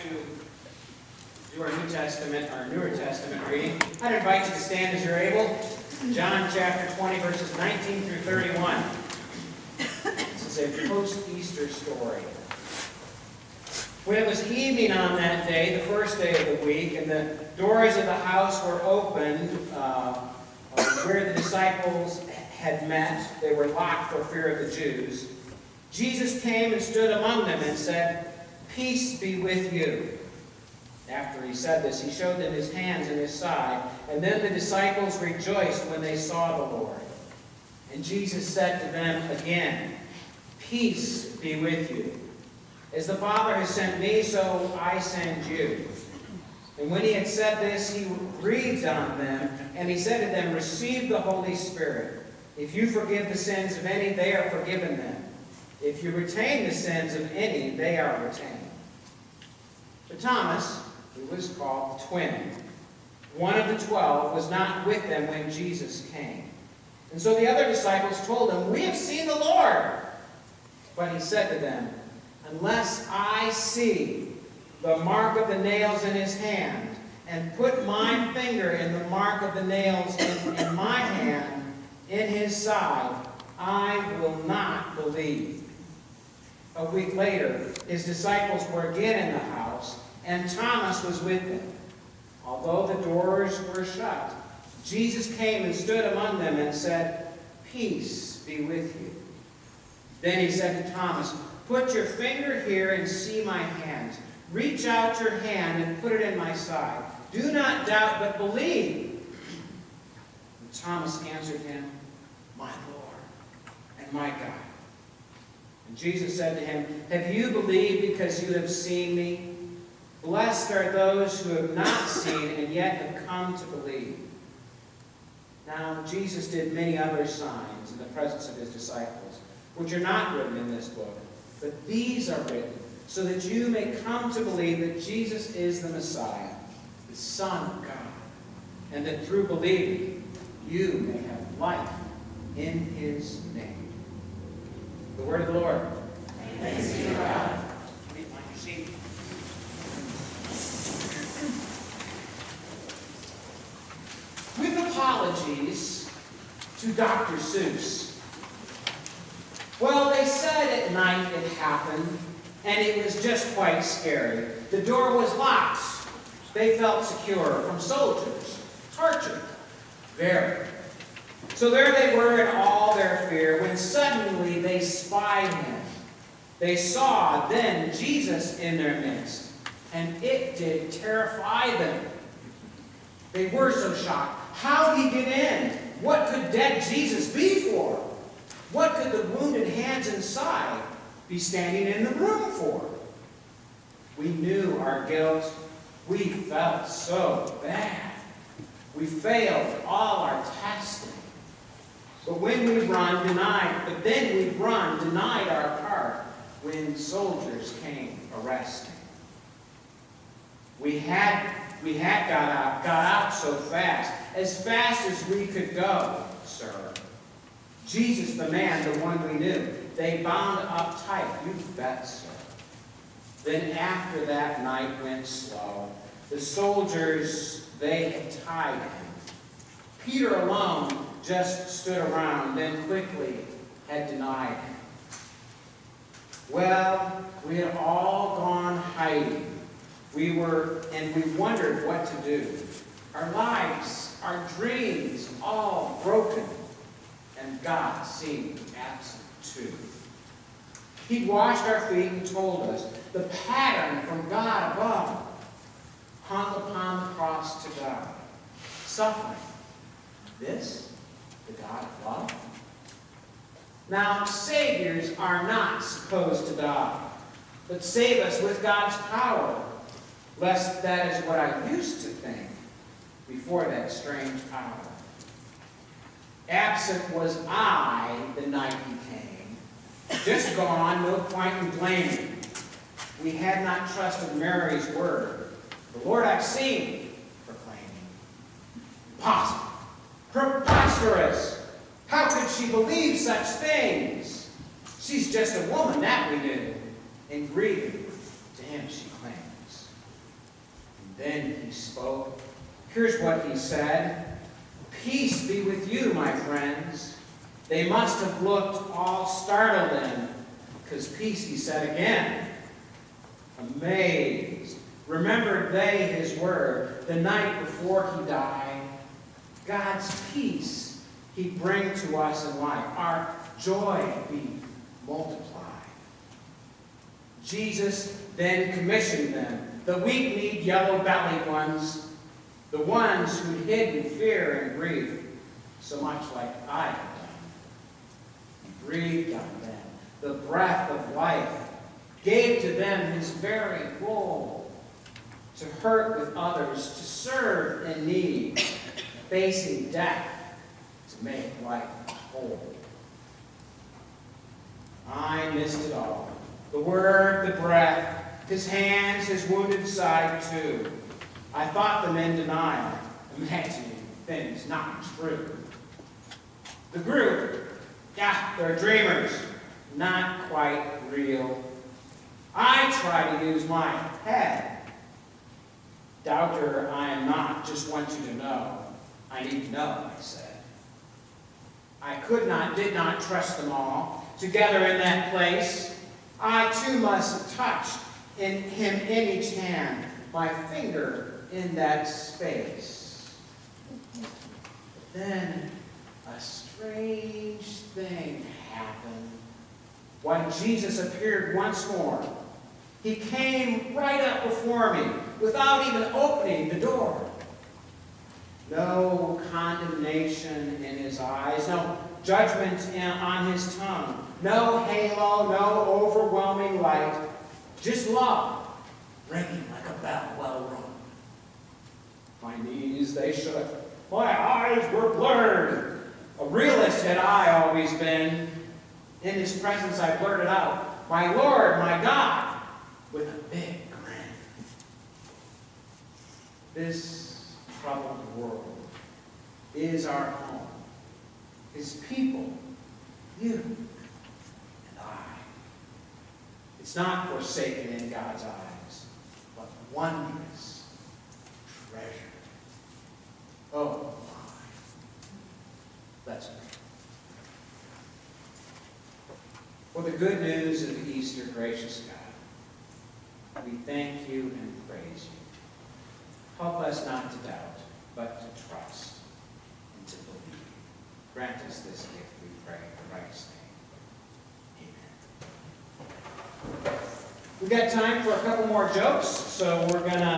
to do our New Testament, our Newer Testament reading, I'd invite you to stand as you're able. John chapter 20, verses 19 through 31. This is a post-Easter story. When it was evening on that day, the first day of the week, and the doors of the house were opened, where the disciples had met, they were locked for fear of the Jews. Jesus came and stood among them and said, "Peace be with you." After he said this, he showed them his hands and his side, and then the disciples rejoiced when they saw the Lord. And Jesus said to them again, "Peace be with you. As the Father has sent me, so I send you." And when he had said this, he breathed on them, and he said to them, "Receive the Holy Spirit. If you forgive the sins of any, they are forgiven them. If you retain the sins of any, they are retained." But Thomas, who was called the Twin, one of the 12, was not with them when Jesus came. And so the other disciples told him, "We have seen the Lord." But he said to them, "Unless I see the mark of the nails in his hand, and put my finger in the mark of the nails in my hand, in his side, I will not believe." A week later, his disciples were again in the house, and Thomas was with them. Although the doors were shut, Jesus came and stood among them and said, "Peace be with you." Then he said to Thomas, "Put your finger here and see my hands. Reach out your hand and put it in my side. Do not doubt, but believe." And Thomas answered him, "My Lord and my God." And Jesus said to him, "Have you believed because you have seen me? Blessed are those who have not seen and yet have come to believe." Now Jesus did many other signs in the presence of his disciples, which are not written in this book, but these are written so that you may come to believe that Jesus is the Messiah, the Son of God, and that through believing you may have life in his name. The word of the Lord. Thanks be to God. Please find your seat. With apologies to Dr. Suess. Well, they said at night it happened, and it was just quite scary. The door was locked. They felt secure from soldiers. Tortured. Very. So there they were in all their fear, when suddenly they spied him. They saw then Jesus in their midst, and it did terrify them. They were so shocked. How did he get in? What could dead Jesus be for? What could the wounded hands and side be standing in the room for? We knew our guilt. We felt so bad. We failed all our testing. But then we denied our part when soldiers came arresting. We had got out so fast as we could go, sir. Jesus, the man, the one we knew, they bound up tight, you bet, sir. Then after that night went slow, the soldiers, they had tied him. Peter alone just stood around, then quickly had denied him. Well, we had all gone hiding. We wondered what to do. Our lives, our dreams, all broken. And God seemed absent too. He'd washed our feet and told us the pattern from God above hung upon the cross to God. Suffering. This, the God of love? Now, saviors are not supposed to die, but save us with God's power, lest that is what I used to think before that strange hour. Absent was I the night he came. Just gone, no point in blaming. We had not trusted Mary's word. The Lord I've seen, proclaiming. Impossible. Preposterous. How could she believe such things? She's just a woman, that we knew. And grieving to him she claims. Then he spoke. Here's what he said. Peace be with you, my friends. They must have looked all startled then, because peace, he said again. Amazed, remembered they his word the night before he died. God's peace he bring to us in life. Our joy be multiplied. Jesus then commissioned them, the weak-kneed, yellow-bellied ones, the ones who'd hidden fear and grief, so much like I have done. He breathed on them the breath of life, gave to them his very role, to hurt with others, to serve in need, facing death, to make life whole. I missed it all. The word, the breath, his hands, his wounded side too. I thought them in denial, imagining things not true. The group, they're dreamers, not quite real. I try to use my head. Doubter I am not, just want you to know. I need to know, I said. I did not trust them all, together in that place. I too must touch in him in each hand, my finger in that space. But then a strange thing happened. When Jesus appeared once more, he came right up before me without even opening the door. No condemnation in his eyes, no judgment on his tongue, no halo, no overwhelming light, just love, ringing like a bell well rung. My knees, they shook. My eyes were blurred. A realist had I always been. In his presence I blurted out, my Lord, my God, with a big grin. This troubled world is our home. His people, you and I. It's not forsaken in God's eyes, but wondrous treasure. Oh my. Let's pray. For the good news of Easter, gracious God, we thank you and praise you. Help us not to doubt, but to trust and to believe. Grant us this gift, we pray, in Christ's name. Amen. We've got time for a couple more jokes, so we're going to